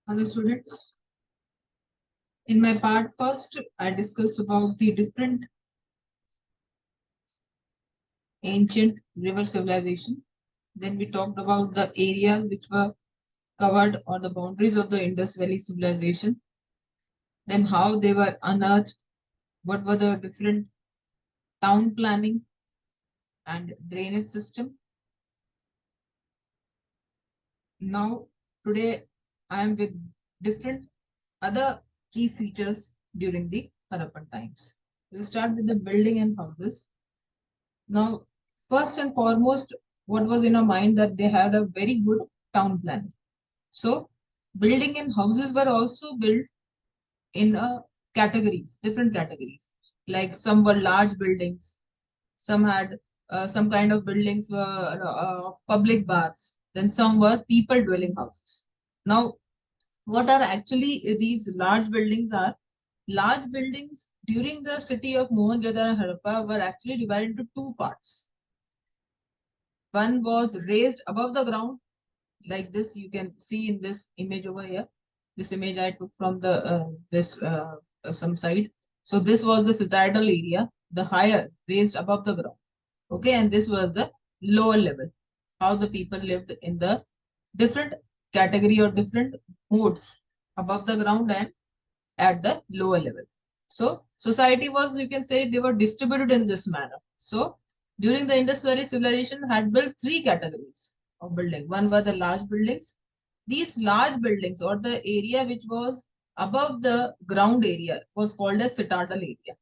Hello students. In my part first, I discussed about the different ancient river civilization. Then we talked about the areas which were covered or the boundaries of the Indus Valley civilization. Then how they were unearthed, what were the different town planning and drainage system. Now today I am with different other key features during the Harappan times. We'll start with the building and houses. Now, first and foremost, what was in our mind that they had a very good town plan. So, building and houses were also built in categories, different categories. Like some were large buildings, some had some kind of buildings were public baths, then some were people dwelling houses. Now, what are actually these large buildings are? Large buildings during the city of Mohenjo-daro and Harappa were actually divided into two parts. One was raised above the ground, like this. You can see in this image over here. This image I took from the this some side. So this was the citadel area, the higher raised above the ground. Okay, and this was the lower level, how the people lived in the different category or different modes above the ground and at the lower level. So society was, you can say, they were distributed in this manner. So during the Indus Valley civilization had built three categories of building. One were the large buildings. These large buildings or the area which was above the ground area was called as citadel area.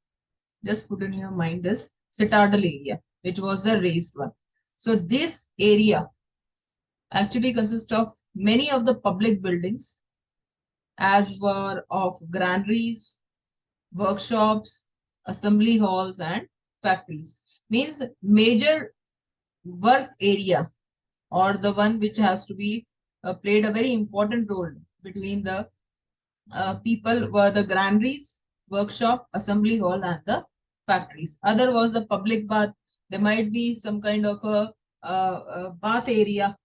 Just put in your mind this citadel area, which was the raised one. So this area actually consists of many of the public buildings as were of granaries, workshops, assembly halls, and factories. Means major work area or the one which has to be played a very important role between the people were the granaries, workshop, assembly hall, and the factories. Other was the public bath. There might be some kind of a bath area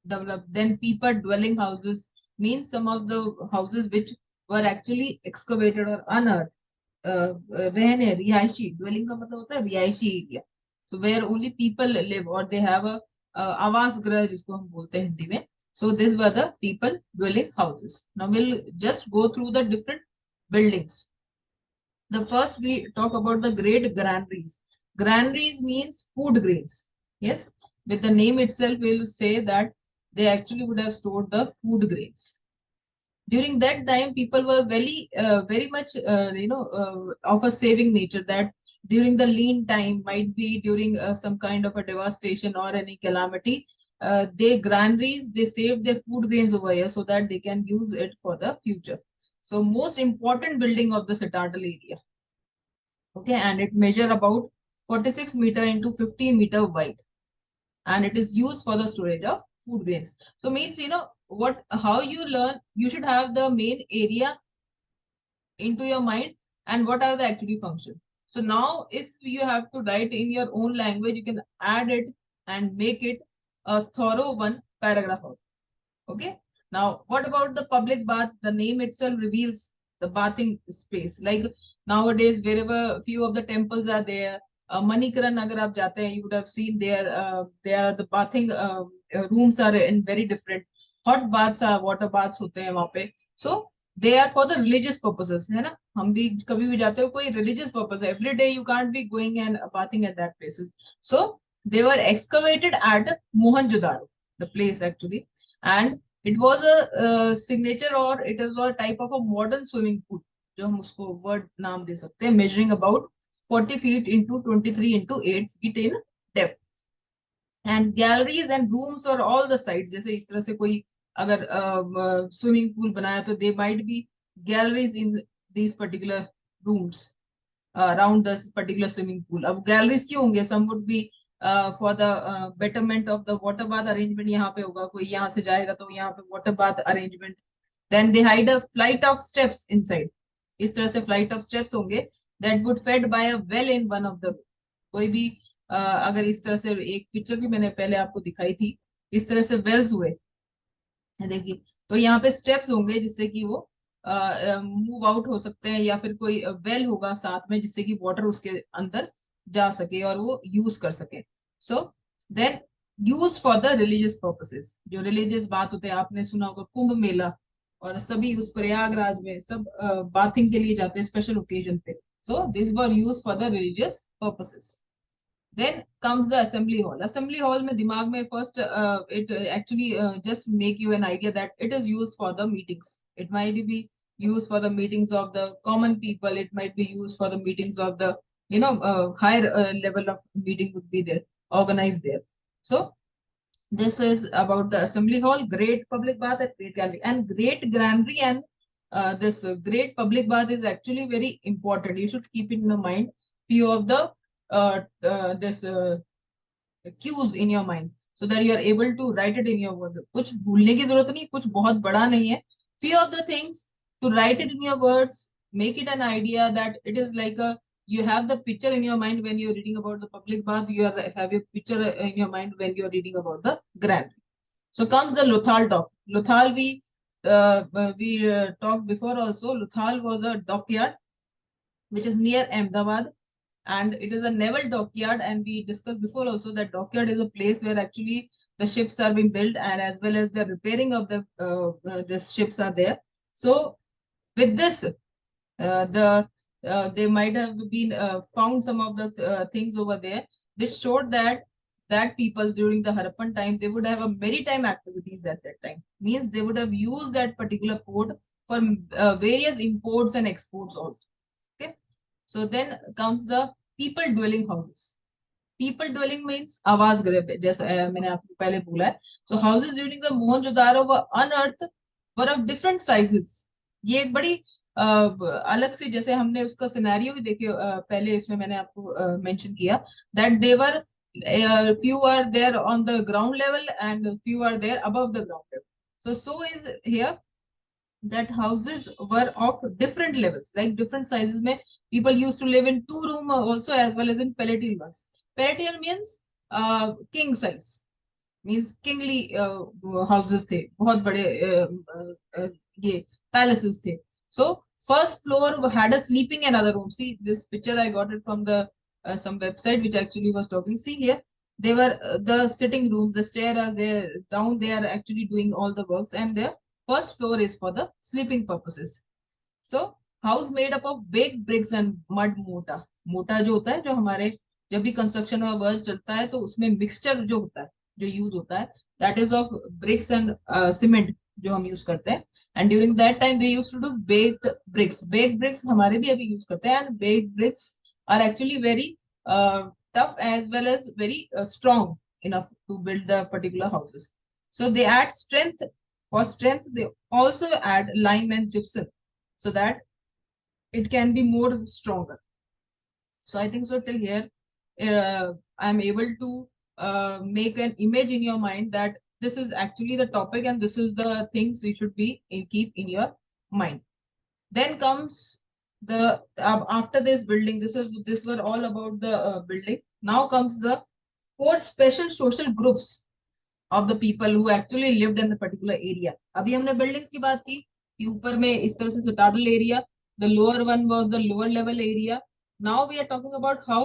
developed. Then people dwelling houses means some of the houses which were actually excavated or unearthed. रहने रिहायशी dwelling का मतलब होता है रिहायशी area. So where only people live or they have a आवास गृह जिसको हम बोलते हैं हिंदी में. So these were the people dwelling houses. Now we'll just go through the different buildings. The first we talk about the great granaries. Granaries means food grains. Yes, with the name itself, we'll say that they actually would have stored the food grains. During that time, people were very much, of a saving nature. That during the lean time, might be during some kind of a devastation or any calamity, they granaries they save their food grains over here so that they can use it for the future. So most important building of the citadel area. Okay, and it measure about 46 meter into 15 meter wide, and it is used for the storage of food grains. So means what how you learn, you should have the main area into your mind and what are the actually function. So now if you have to write in your own language, you can add it and make it a thorough one paragraph out. Okay. Now, what about the public bath? The name itself reveals the bathing space. Like nowadays, wherever few of the temples are there, Manikaran agar aap jate hain, you would have seen there the bathing rooms are in very different. Hot baths are water baths hote hain wahan pe. So they are for the religious purposes, है ना? हम भी कभी भी जाते हो कोई religious purpose. Every day you can't be going and bathing at that places. So they were excavated at Mohenjo-daro, the place actually, and it was a signature or it is a type of a modern swimming pool जो हम उसको word नाम दे सकते हैं, measuring about 40 feet into 23 into 8 feet in depth, and galleries and rooms or all the sides. जैसे इस तरह से कोई अगर swimming pool बनाया तो they might be galleries in these particular rooms around this particular swimming pool. अब galleries क्यों होंगे? Some would be for the betterment of the water bath arrangement. यहाँ पे होगा, कोई यहाँ से जाएगा तो यहाँ पे water bath arrangement. Then they hide a flight of steps inside. इस तरह से flight of steps होंगे that would fed by a well in one of the. कोई भी अगर इस तरह से एक पिक्चर भी मैंने पहले आपको दिखाई थी, इस तरह से wells हुए देखिए, तो यहाँ पे स्टेप्स होंगे जिससे कि वो मूव आउट हो सकते हैं, या फिर कोई वेल होगा साथ में जिससे कि वाटर उसके अंदर जा सके और वो यूज कर सके. So then use for the religious purposes. जो रिलीजियस बात होते हैं, आपने सुना होगा कुंभ मेला, और सभी उस प्रयागराज में सब बाथिंग के लिए जाते हैं स्पेशल ओकेजन पे. So this were use for the religious purposes. Then comes the assembly hall. Assembly hall में दिमाग में first it actually just make you an idea that it is used for the meetings. It might be used for the meetings of the common people. It might be used for the meetings of the higher level of meeting would be there, organized there. So this is about the assembly hall, great public bath and great gallery. And great granary and this great public bath is actually very important. You should keep in mind few of the this cues in your mind so that you are able to write it in your word. कुछ भूलने की जरूरत नहीं, कुछ बहुत बड़ा नहीं है. Few of the things to write it in your words, make it an idea that it is like a you have the picture in your mind when you're reading about the public bath. You have a picture in your mind when you're reading about the grand. So comes the Lothal dock. Lothal we talked before also. Lothal was a dockyard which is near Ahmedabad, and it is a naval dockyard. And we discussed before also that dockyard is a place where actually the ships are being built, and as well as the repairing of the ships are there. So with this, the they might have been found some of the things over there. This showed that people during the Harappan time, they would have a maritime activities at that time. Means they would have used that particular port for various imports and exports also. Okay. So then comes the people dwelling houses. People dwelling means आवास गृह, जैसा मैंने आपको पहले बोला है. So houses during the Mohenjo-daro were unearthed, were of different sizes. ये एक बड़ी अलग से, जैसे हमने उसका सिनेरियो भी देखे पहले, इसमें मैंने आपको मेंशन किया that they were few are there on the ground level and few are there above the ground level. So is here that houses were of different levels, like different sizes. Mein people used to live in 2 room also, as well as in palatial ones. Palatial means king size, means kingly houses the, बहुत बड़े ये palaces the. So first floor had a sleeping and other room. See this picture, I got it from the some website which actually was talking. See here, they were the sitting room, the stair are there, down they are actually doing all the works, and the first floor is for the sleeping purposes. So house made up of baked bricks and mud mortar. मोटा जो होता है, जो हमारे जब भी construction का work चलता है तो उसमें मिक्सचर जो होता है, जो यूज होता है, that is of bricks and cement जो हम यूज करते हैं. And during that time they use to do baked bricks. Baked bricks हमारे भी अभी यूज करते हैं, and baked bricks are actually very tough as well as very strong enough to build the particular houses. So they add strength. For strength, they also add lime and gypsum so that it can be more stronger. So I think so till here, I'm able to make an image in your mind that this is actually the topic and this is the things you should be keep in your mind. Then comes the after this building. This were all about the building. Now comes the 4 special social groups of the people who actually lived in the particular area. अभी हमने buildings की बात की कि ऊपर में इस तरह से citadel area, the lower one was the lower level area. Now we are talking about how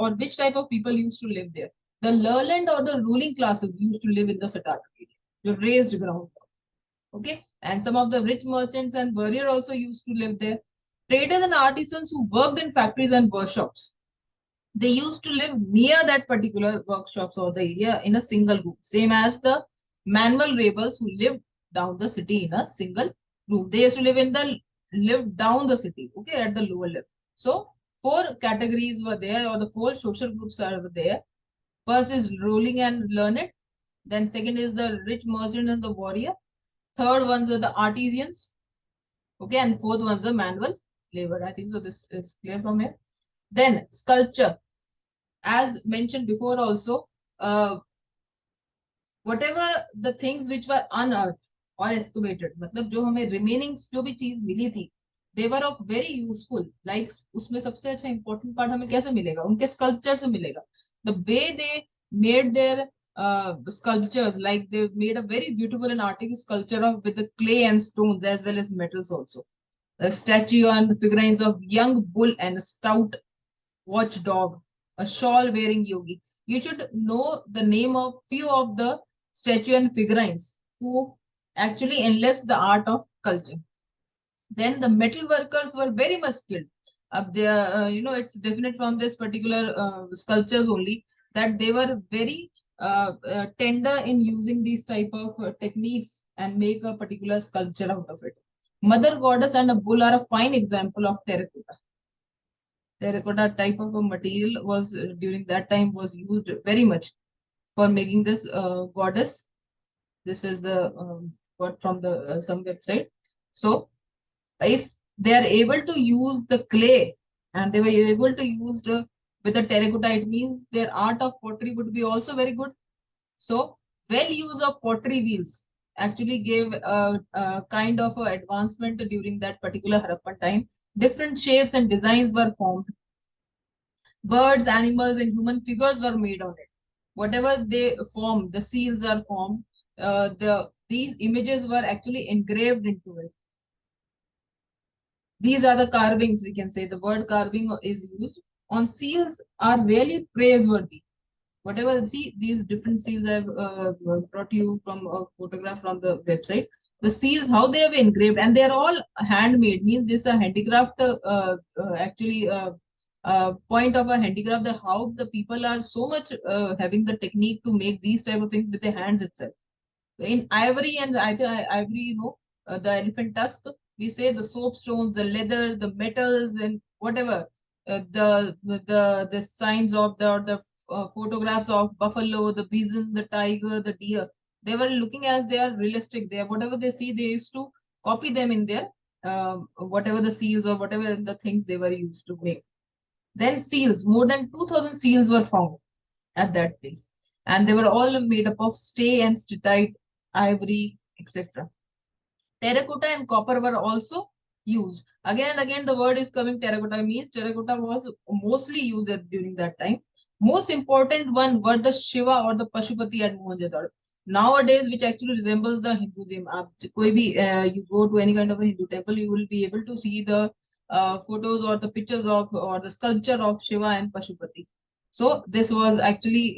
or which type of people used to live there. The lowland or the ruling classes used to live in the citadel area, the raised ground. Okay, and some of the rich merchants and warrior also used to live there. Traders and artisans who worked in factories and workshops, they used to live near that particular workshops or the area in a single room, same as the manual rebels who lived down the city in a single room. They used to live down the city, okay, at the lower level. So 4 categories were there, or the 4 social groups are there. First is ruling and learned. Then second is the rich merchant and the warrior. Third ones are the artisans. Okay, and fourth one's the manual labor. I think so. This is clear from here. Then sculpture, as mentioned before also, whatever the things which were unearthed or excavated, मतलब जो हमें remainings जो भी चीज मिली थी, they were of very useful. Like उसमें सबसे अच्छा important part हमें कैसे मिलेगा, उनके sculpture से मिलेगा. The way they made their sculptures, like they made a very beautiful and artistic sculpture of with the clay and stones as well as metals also. A statue and the figurines of young bull and a stout watchdog, a shawl wearing yogi. You should know the name of few of the statue and figurines who actually enlist the art of culture. Then the metal workers were very much skilled. It's definite from this particular sculptures only that they were very tender in using these type of techniques and make a particular sculpture out of it. Mother goddess and a bull are a fine example of terracotta. Terracotta type of a material was during that time was used very much for making this goddess. This is the got from the some website. So if they are able to use the clay and they were able to use the with the terracotta, it means their art of pottery would be also very good. So well use of pottery wheels actually gave a kind of a advancement during that particular Harappan time. Different shapes and designs were formed. Birds, animals, and human figures were made on it. Whatever they formed, the seals are formed. These images were actually engraved into it. These are the carvings, we can say. The word carving is used. On seals are really praiseworthy. Whatever, see, these different seals I've brought you from a photograph from the website. The seals, how they have engraved, and they are all handmade, means this is a handicraft, point of a handicraft, that how the people are so much having the technique to make these type of things with their hands itself. In ivory and ivory, the elephant tusk, we say the soapstones, the leather, the metals, and whatever the signs of the photographs of buffalo, the bison, the tiger, the deer. They were looking as they are realistic. They are, whatever they see, they used to copy them in their whatever the seals or whatever the things they were used to make. Then seals, more than 2,000 seals were found at that place, and they were all made up of stay and statite, ivory, etc. Terracotta and copper were also used. Again and again, the word is coming. Terracotta means terracotta was mostly used during that time. Most important one were the Shiva or the Pashupati at Mohenjo-daro. Nowadays, which actually resembles the Hinduism. You go to any kind of a Hindu temple, you will be able to see the photos or the pictures of or the sculpture of Shiva and Pashupati. So this was actually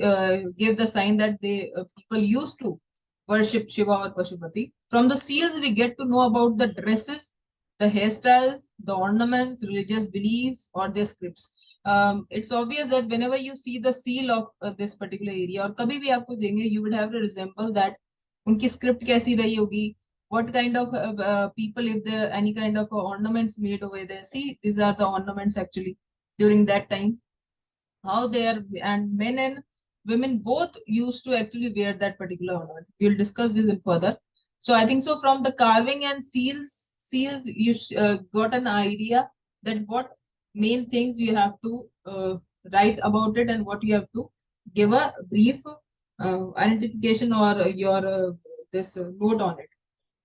gave the sign that they people used to worship Shiva or Pashupati. From the seals, we get to know about the dresses, the hairstyles, the ornaments, religious beliefs, or their scripts. It's obvious that whenever you see the seal of this particular area, or कभी भी आपको देंगे, you would have to resemble that. उनकी script कैसी रही होगी? What kind of people, if there any kind of ornaments made over there? See, these are the ornaments actually during that time, how they are, and men and women both used to actually wear that particular ornament. We'll discuss this in further. So I think so from the carving and seals you got an idea that what main things you have to write about it and what you have to give a brief identification or your this note on it.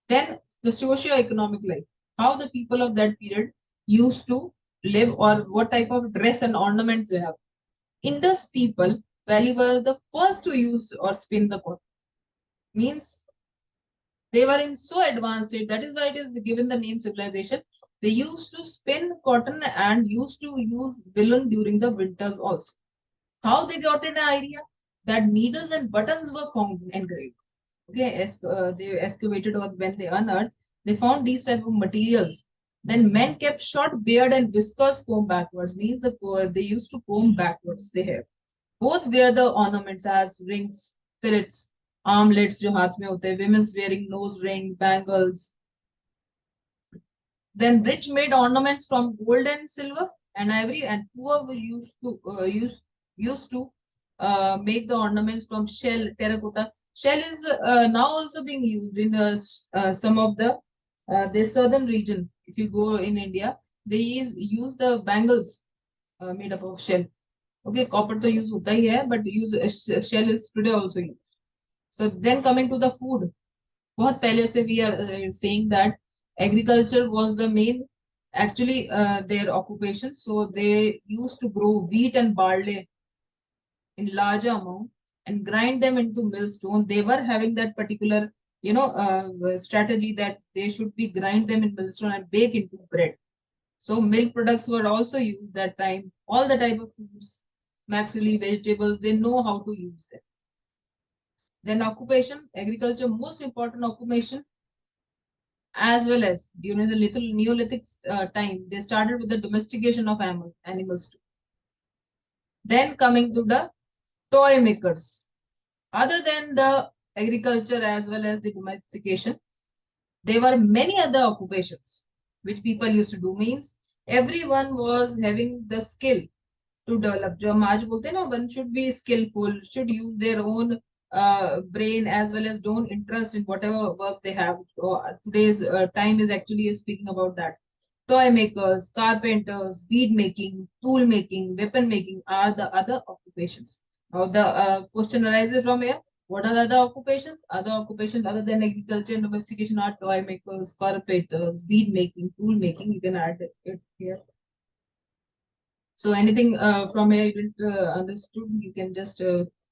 Then the socio-economic life, how the people of that period used to live or what type of dress and ornaments they have. Indus people value were the first to use or spin the cotton. Means they were in so advanced state. That is why it is given the name civilization. They used to spin cotton and used to use woolen during the winters also. How they got an idea? That needles and buttons were found engraved. Okay, they excavated or when they unearthed, they found these type of materials. Then men kept short beard and whiskers comb backwards. Means they used to comb backwards. They have both wear the ornaments as rings, fillets, armlets जो हाथ में होते हैं. Women's wearing nose ring, bangles. Then rich made ornaments from gold and silver and ivory, and poor were used to make the ornaments from shell, terracotta. Shell is now also being used in some of the southern region. If you go in India, they use the bangles made up of shell. Okay, copper to use hota hi hai, but use shell is today also used. So then coming to the food, बहुत पहले से we are saying that agriculture was the main actually their occupation. So they used to grow wheat and barley in larger amount, and grind them into millstone. They were having that particular, strategy that they should be grind them in millstone and bake into bread. So milk products were also used that time. All the type of foods, maximally vegetables, they know how to use them. Then occupation, agriculture, most important occupation, as well as during the little Neolithic time, they started with the domestication of animals too. Then coming to the toy makers. Other than the agriculture as well as the domestication, there were many other occupations which people used to do. Means everyone was having the skill to develop. जो हम आज बोलते हैं ना, one should be skillful, should use their own brain as well as don't interest in whatever work they have. Today's time is actually speaking about that. Toy makers, carpenters, bead making, tool making, weapon making are the other occupations. Now the question arises from here. What are the other occupations? Other occupations other than agriculture and domestication are toy makers, carpenters, bead making, tool making. You can add it here. So anything from here you didn't understood, you can just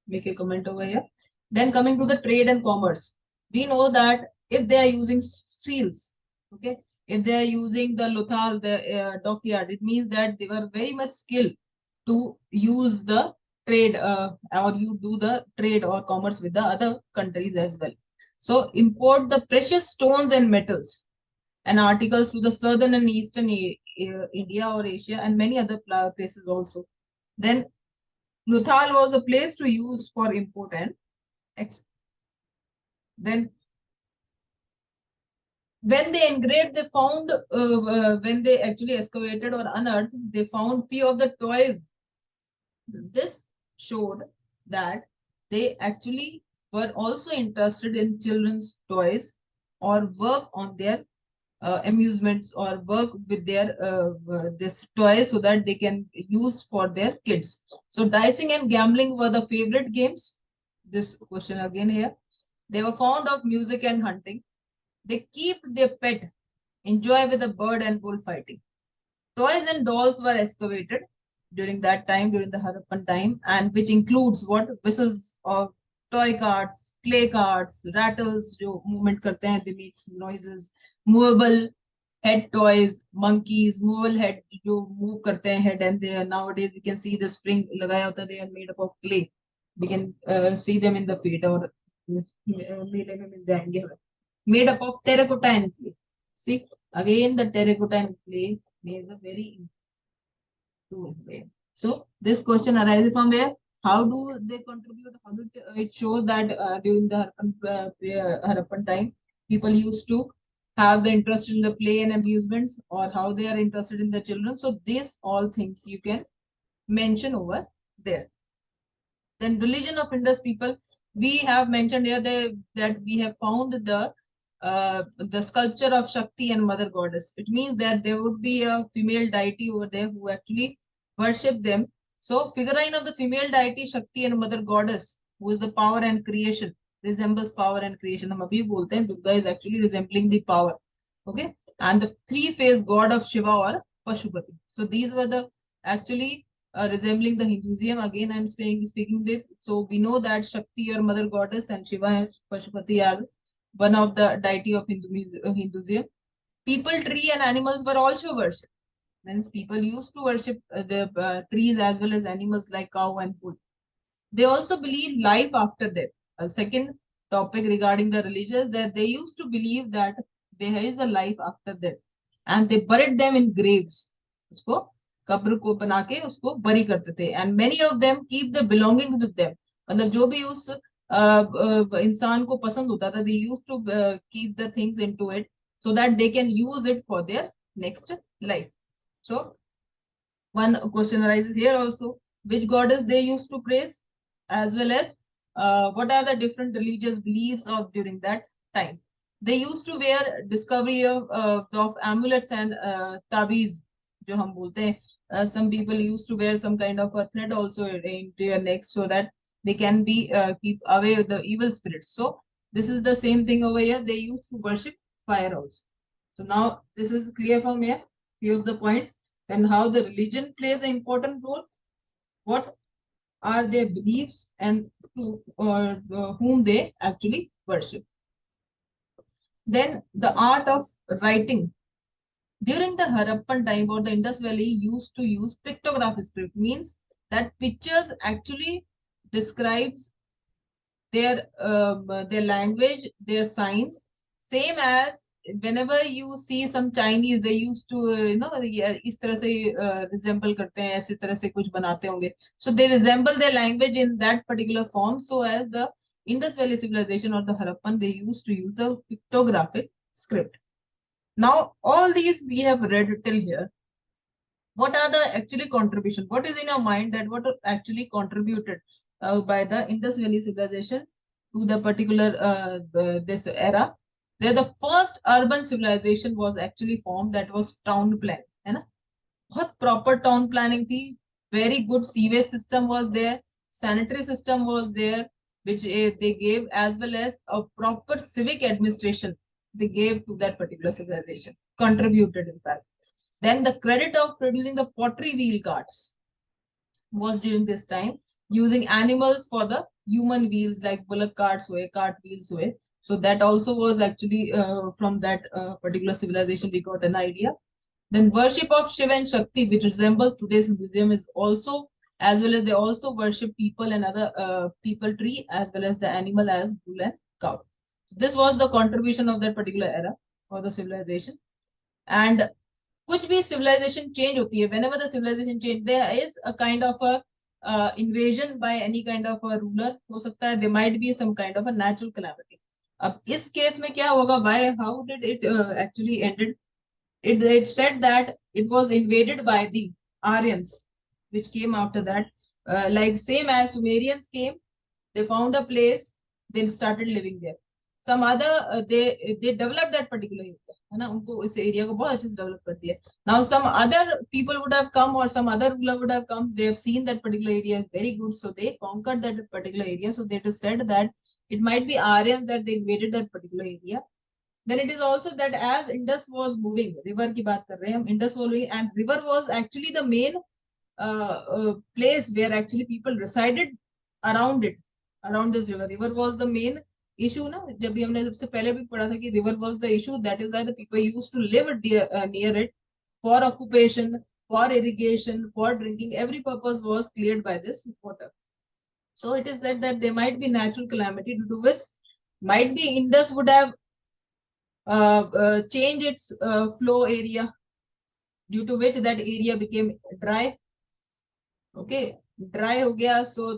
make a comment over here. Then coming to the trade and commerce, we know that if they are using seals, okay, if they are using the lothal, the dockyard, it means that they were very much skilled to use the trade or you do the trade or commerce with the other countries as well. So import the precious stones and metals and articles to the southern and eastern India or Asia and many other places also. Then Luthal was a place to use for import and export. Then when they engraved, they found, when they actually excavated or unearthed, they found few of the toys. This showed that they actually were also interested in children's toys or work on their amusements or work with their this toys so that they can use for their kids. So dicing and gambling were the favorite games. This question again here. They were fond of music and hunting. They keep their pet, enjoy with the bird and bullfighting. Toys and dolls were excavated during that time, during the Harappan time, and which includes what whistles of toy carts, clay carts, rattles, जो movement करते हैं, they make noises, movable head toys, monkeys, movable head जो move करते हैं head, and they are, nowadays we can see the spring लगाया होता है, they are made up of clay. We can see them in the feet or मेले में मिल जाएंगे हमें. Made up of terracotta and clay. See, again the terracotta and clay is a very important way. So this question arises from where? How do they contribute? How do it shows that during the Harappan time, people used to have the interest in the play and amusements, or how they are interested in the children. So these all things you can mention over there. Then religion of Indus people, we have mentioned here that we have found the sculpture of Shakti and Mother Goddess. It means that there would be a female deity over there who actually worship them. So figurine of the female deity Shakti and Mother Goddess, who is the power and creation, resembles power and creation. हम अभी बोलते हैं Durga is actually resembling the power. Okay, and the three-faced god of Shiva or Pashupati. So these were the actually resembling the Hinduism. Again, I'm speaking this. So we know that Shakti or Mother Goddess and Shiva and Pashupati are one of the deity of Hinduism. People, tree, and animals were also worshipped. Means people used to worship the trees as well as animals like cow and bull. They also believe life after death. A second topic regarding the religious, that they used to believe that there is a life after death, and they buried them in graves. उसको कब्र को बना के उसको बरी करते थे, and many of them keep the belongings with them. मतलब जो भी उस इंसान को पसंद होता था, they used to keep the things into it so that they can use it for their next life. So one question arises here also, which goddess they used to praise, as well as what are the different religious beliefs of during that time. They used to wear discovery of amulets and tabiz, जो हम बोलते हैं. Some people used to wear some kind of a thread also into your neck so that they can be keep away with the evil spirits. So this is the same thing over here. They used to worship fire also. So now this is clear from here. Few of the points and how the religion plays an important role. What are their beliefs and to whom they actually worship. Then the art of writing. During the Harappan time or the Indus Valley used to use pictographic script, means that pictures actually describes their language, their signs, same as whenever you see some Chinese, they used to इस तरह से resemble करते हैं, ऐसी तरह से कुछ बनाते होंगे. So they resemble their language in that particular form. So as the Indus Valley civilization or the Harappan, they used to use the pictographic script. Now all these we have read till here. What are the actually contribution? What is in your mind that what actually contributed by the Indus Valley civilization to the particular this era? There, the first urban civilization was actually formed. That was town plan, है ना? बहुत proper town planning थी. Very good sewage system was there. Sanitary system was there, which they gave, as well as a proper civic administration they gave to that particular civilization. Contributed, in fact. Then the credit of producing the pottery wheel carts was during this time, using animals for the human wheels like bullock carts way, cart wheels way. So that also was actually from that particular civilization we got an idea. Then worship of Shiva and Shakti, which resembles today's Hinduism, is also, as well as they also worship people and other people tree, as well as the animal as bull and cow. This was the contribution of that particular era or the civilization. And कुछ भी civilization change होती है, whenever the civilization change, there is a kind of a invasion by any kind of a ruler, हो सकता है, there might be some kind of a natural calamity. अब इस case में क्या होगा, why, how did it actually ended? It said that it was invaded by the Aryans, which came after that. Like same as Sumerians came, they found a place, they started living there. Some other they developed that particular area, है ना, उनको इस area को बहुत अच्छे से develop कर दिया. Now some other people would have come or some other ruler would have come. They have seen that particular area is very good, so they conquered that particular area. So they just said that it might be Aryans that they invaded that particular area. Then it is also that as Indus was moving, river की बात कर रहे हैं हम, Indus was moving, and river was actually the main place where actually people resided around it, around this river. River was the main issue ना, जब भी हमने सबसे पहले भी पढ़ा था कि river was the issue. That is why the people used to live near it for occupation, for irrigation, for drinking. Every purpose was cleared by this water. So it is said that there might be natural calamity due to which might be Indus would have change its flow area, due to which that area became dry. Okay, dry हो गया, so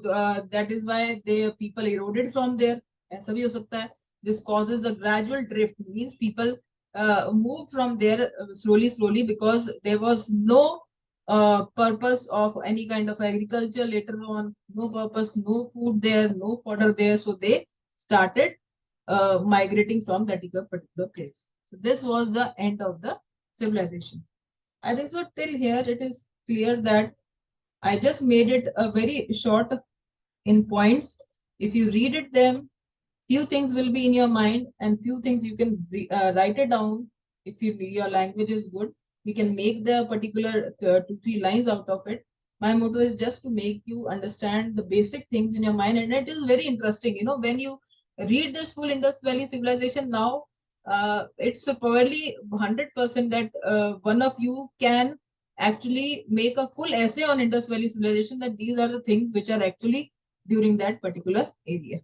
that is why the people eroded from there. ऐसा भी हो सकता है. This causes a gradual drift, means people moved from there slowly because there was no purpose of any kind of agriculture later on, no purpose, no food there, no fodder there, so they started migrating from that particular place. So this was the end of the civilization. I think so till here it is clear that I just made it a very short in points. If you read it them, few things will be in your mind and few things you can write it down. If your language is good, we can make the particular 2-3 lines out of it. My motto is just to make you understand the basic things in your mind, and it is very interesting. You know, when you read this full Indus Valley civilization now, it's probably 100% that one of you can actually make a full essay on Indus Valley civilization, that these are the things which are actually during that particular area.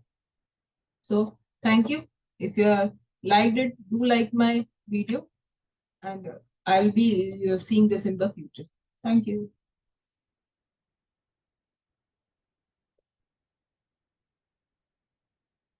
So thank you. If you liked it, do like my video, and I'll be seeing this in the future. Thank you.